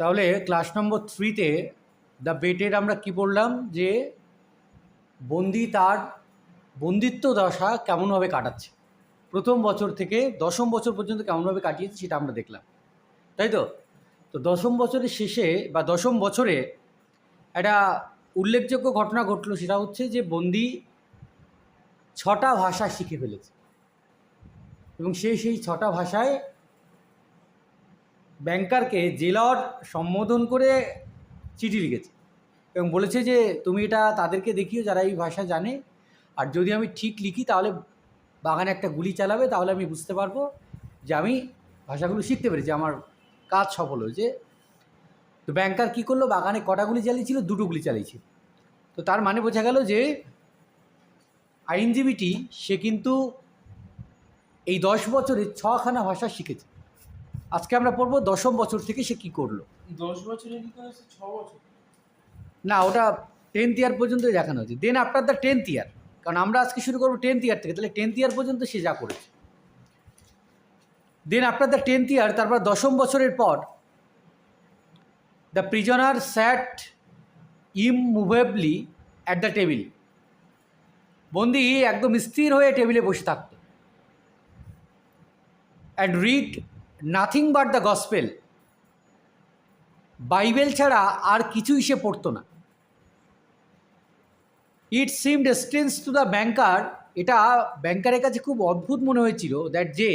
তাহলে class number 3-তে the বেটের আমরা কি পড়লাম যে বন্দি তার বন্দিত্ব দশা কেমনভাবে কাটাচ্ছে, প্রথম বছর থেকে দশম বছর পর্যন্ত কেমনভাবে কাটিয়েছে সেটা আমরা দেখলাম, তাই তো। তো দশম বছরের শেষে বা দশম বছরে একটা উল্লেখযোগ্য ঘটনা ঘটলো, সেটা হচ্ছে যে বন্দি 6টা ভাষা শিখে ফেলেছে এবং সেই 6টা ভাষায় ব্যাংকারকে জেলার সম্বোধন করে চিঠি লিখেছে এবং বলেছে যে তুমি এটা তাদেরকে দেখিও যারা এই ভাষা জানে, আর যদি আমি ঠিক লিখি তাহলে বাগানে একটা গুলি চালাবে, তাহলে আমি বুঝতে পারবো যে আমি ভাষাগুলো শিখতে পেরেছি, আমার কাজ সফল হয়েছে। তো ব্যাংকার কী করলো, বাগানে কটা গুলি চালিয়েছিল? 2টো গুলি চালিয়েছিল। তো তার মানে বোঝা গেল যে আইনজীবীটি সে কিন্তু এই 10 বছরে 6খানা ভাষা শিখেছে। আজকে আমরা পড়বো দশম বছর থেকে সে কী করলো। 10 বছরে কি করেছে? 6 বছর না, ওটা 10th ইয়ার পর্যন্তই দেখানো হচ্ছে। দেন আফটার দ্য 10th ইয়ার, কারণ আমরা আজকে শুরু করবো 10th ইয়ার থেকে, তাহলে 10th ইয়ার পর্যন্ত সে যা করেছে। দেন আফটার দ্য 10th ইয়ার, তারপর দশম বছরের পর, the prisoner sat immovably at the table. বন্দি একদম স্থির হয়ে টেবিলে বসে থাকত। And read nothing but the gospel. Bible ছাড়া আর কিছুই সে পড়তো না। It seemed strange to the banker, এটা ব্যাংকারের কাছে খুব অদ্ভুত মনে হয়েছিল, দ্যাট যে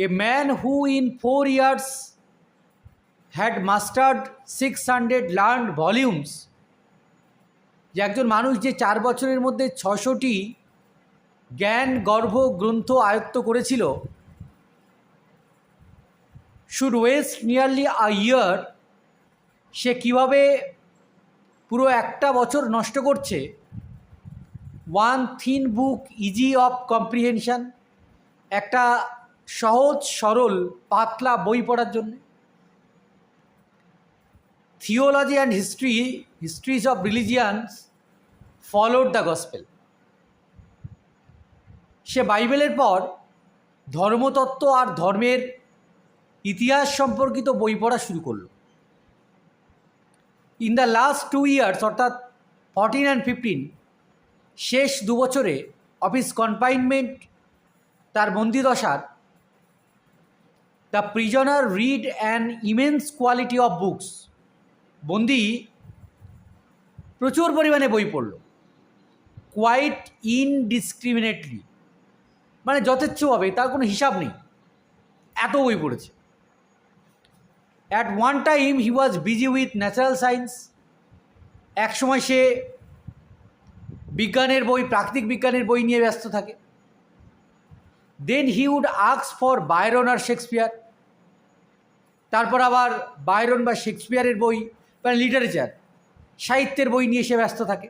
a man who in 4 years had mastered 600 learned volumes, যে একজন মানুষ যে 4 বছরের মধ্যে 600টি জ্ঞান গর্ভ গ্রন্থ আয়ত্ত করেছিল, should waste nearly a year, সে কীভাবে পুরো একটা বছর নষ্ট করছে one thin book easy of comprehension, একটা সহজ সরল পাতলা বই পড়ার জন্য। Theology and histories of religions followed the gospel. সে বাইবেলের পর ধর্মতত্ত্ব আর ধর্মের ইতিহাস সম্পর্কিত বই পড়া শুরু করলো। ইন দ্য লাস্ট 2 years, অর্থাৎ 14 and 15, শেষ 2 বছরে অফিস কনফাইনমেন্ট, তার বন্দিদশার, the prisoner read an immense quality of books. বন্দি প্রচুর পরিমাণে বই পড়ল, কোয়াইট ইনডিসক্রিমিনেটলি, মানে যথেচ্ছভাবে, তার কোনো হিসাব নেই, এত বই পড়েছে। At one time he was busy with natural science, এক সময় সে বিজ্ঞানের বই, প্রাকৃতিক বিজ্ঞানের বই নিয়ে ব্যস্ত থাকে। Then he would ask for Byron আর শেক্সপিয়ার, তারপর আবার বায়রন বা শেক্সপিয়ারের বই, মানে লিটারেচার, সাহিত্যের বই নিয়ে সে ব্যস্ত থাকে।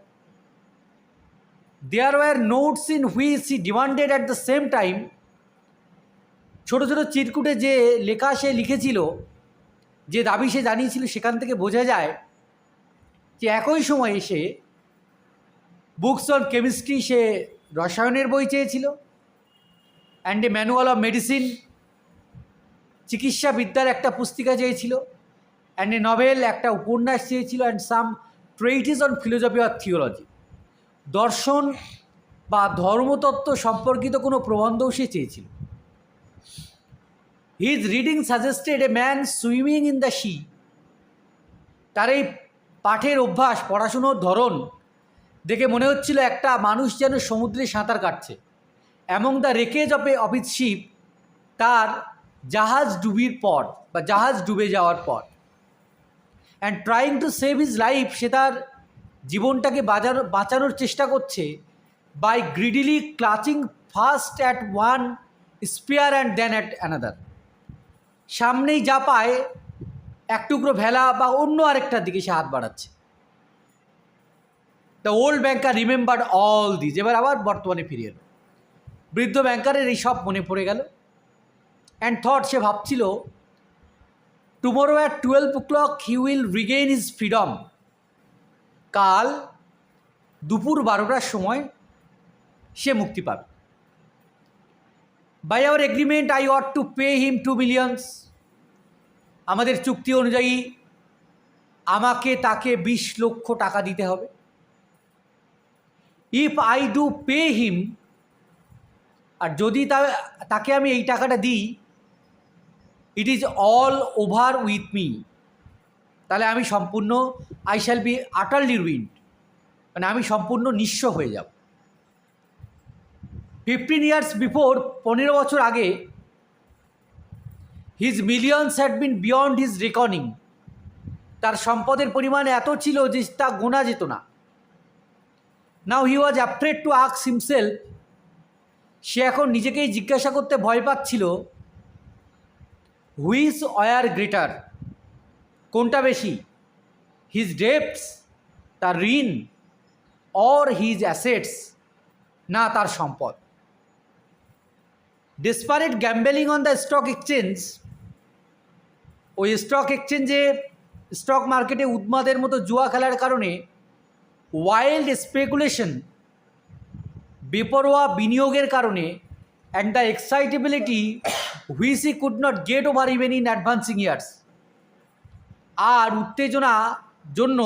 There were notes in which he demanded at the same time, ছোটো ছোটো চিরকুটে যে লেখা সে লিখেছিল, যে দাবি সে জানিয়েছিল, সেখান থেকে বোঝা যায় যে একই সময়ে সে বুকস অন কেমিস্ট্রি, সে রসায়নের বই চেয়েছিল, and a manual of medicine, চিকিৎসাবিদ্যার একটা পুস্তিকা চেয়েছিল, অ্যান্ড এ নভেল, একটা উপন্যাস চেয়েছিল, and some treatise on philosophy or theology, দর্শন বা ধর্মতত্ত্ব সম্পর্কিত কোনো প্রবন্ধও সে চেয়েছিল। His reading suggested a man swimming in the sea, তার এই পাঠের অভ্যাস, পড়াশুনোর ধরন দেখে মনে হচ্ছিল একটা মানুষ যেন সমুদ্রে সাঁতার কাটছে। Among the wreckage of its ship, তার জাহাজ ডুবির পর বা জাহাজ ডুবে যাওয়ার পর, and trying to save his life, সে তার জীবনটাকে বাঁচানোর চেষ্টা করছে, by greedily clutching first at one spear and then at another, সামনেই যা পায় এক টুকরো ভেলা বা অন্য আরেকটার দিকে সে হাত বাড়াচ্ছে। The old banker remembered all this, এবার আবার বর্তমানে ফিরে এলো। বৃদ্ধ ব্যাংকারের এই সব মনে পড়ে গেল। অ্যান্ড থট, সে ভাবছিল, tomorrow at 12 o'clock he will regain his freedom, কাল দুপুর 12টার সময় সে মুক্তি পাবে। By our agreement I ought to pay him 2 million, আমাদের চুক্তি অনুযায়ী আমাকে তাকে 20 লক্ষ টাকা দিতে হবে। If I do pay him, আর যদি তাকে আমি এই টাকাটা দিই, it is all over with me, তাহলে আমি সম্পূর্ণ I shall be utterly ruined, মানে আমি সম্পূর্ণ নিঃস্ব হয়ে যাব। 15 years বিফোর, 15 বছর আগে, his millions had been beyond his reckoning, তার সম্পদের পরিমাণ এত ছিল যে তা গোনা যেত না। Now he was afraid to ask himself, সে এখন নিজেকেই জিজ্ঞাসা করতে ভয় পাচ্ছিল, হুইচ ওয়ার গ্রেটার, কোনটা বেশি, হিজ ডেপস, তার ঋণ, অর হিজ অ্যাসেটস, না তার সম্পদ। Desperate gambling on the stock exchange, ওই স্টক এক্সচেঞ্জে, স্টক মার্কেটে উন্মাদের মতো জুয়া খেলার কারণে, ওয়াইল্ড স্পেকুলেশন, বেপরোয়া বিনিয়োগের কারণে, and the excitability which he could not get over even in advancing years, আর উত্তেজনা জন্য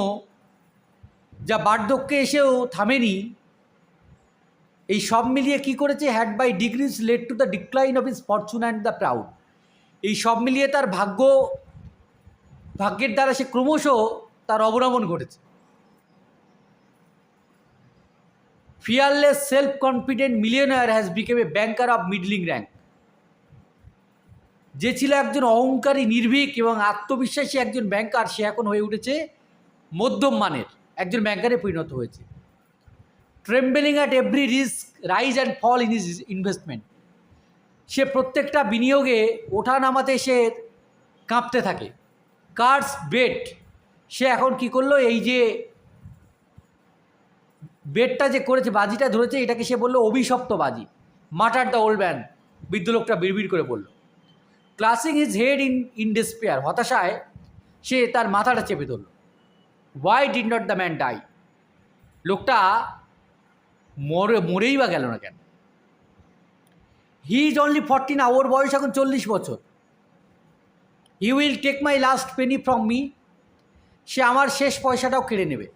যা বার্ধক্যে এসেও থামেনি, এই সব মিলিয়ে কি করেছে, had by degrees led to the decline of his fortune and the proud, এই সব মিলিয়ে তার ভাগ্যের দ্বারা সে ক্রমশ তার অবনমন ঘটেছে। Fearless self confident millionaire has became A banker of meddling rank, যে ছিল একজন অহংকারী, নির্ভীক এবং আত্মবিশ্বাসী একজন ব্যাংকার, সে এখন হয়ে উঠেছে মধ্যম মানের একজন ব্যাংকারে পরিণত হয়েছে। Trembling at every risk, rise and fall in his investment, সে প্রত্যেকটা বিনিয়োগে ওঠা নামাতে সে কাঁপতে থাকে। কার্স বেট, সে এখন কি করলো, এই যে বেটটা যে করেছে, বাজিটা ধরেছে, এটাকে সে বললো অভিশপ্ত বাজি, মাটার দ্য ওল্ড ম্যান, বৃদ্ধ লোকটা বিড়বিড় করে বলল। Clasping his head in despair, হতাশায় সে তার মাথাটা চেপে ধরল। Why did not the man die, লোকটা মরেই বা গেল না কেন। হি ইজ অনলি 14, ওর বয়স এখন 40 বছর। He will take my last penny from me, সে আমার শেষ পয়সাটাও কেড়ে নেবে।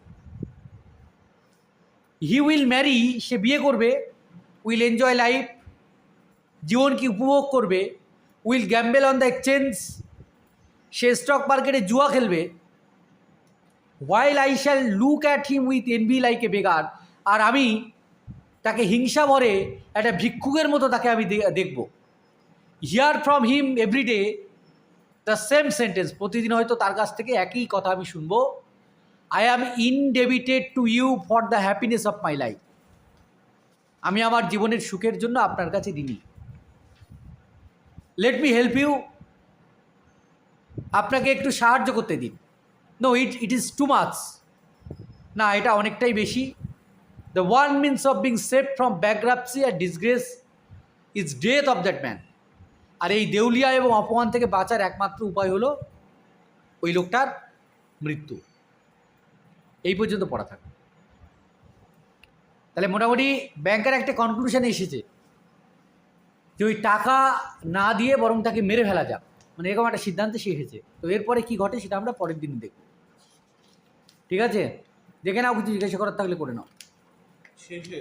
হি উইল ম্যারি, সে বিয়ে করবে। উইল এনজয় লাইফ, জীবনকে উপভোগ করবে। Will gamble on the exchange, সে স্টক মার্কেটে জুয়া খেলবে। While I shall look at him with envy like a beggar, আর আমি তাকে হিংসা ভরে একটা ভিক্ষুকের মতো তাকে আমি দেখব। Hear from him every day the same sentence, প্রতিদিন হয়তো তার কাছ থেকে একই কথা আমি শুনবো, I am indebted to you for the happiness of my life, আমি আমার জীবনের সুখের জন্য আপনার কাছে ঋণী। লেট মি হেল্প ইউ, আপনাকে একটু সাহায্য করতে দিন। No, it is too much, না এটা অনেকটাই বেশি। The one means of being saved from bankruptcy and disgrace is death of that man, আর এই দেউলিয়া এবং অপমান থেকে বাঁচার একমাত্র উপায় হলো ওই লোকটার মৃত্যু। এই পর্যন্ত পড়া থাকে। তাহলে মোটামুটি ব্যাংকার একটা কনক্লুশনে এসেছে যে ওই টাকা না দিয়ে বরং তাকে মেরে ফেলা যাক, মানে এরকম একটা সিদ্ধান্তে সে এসেছে। তো এরপরে কী ঘটে সেটা আমরা পরের দিন দেখব। ঠিক আছে, দেখে নাও, কিছু জিজ্ঞাসা করার থাকলে করে নাও। শেষে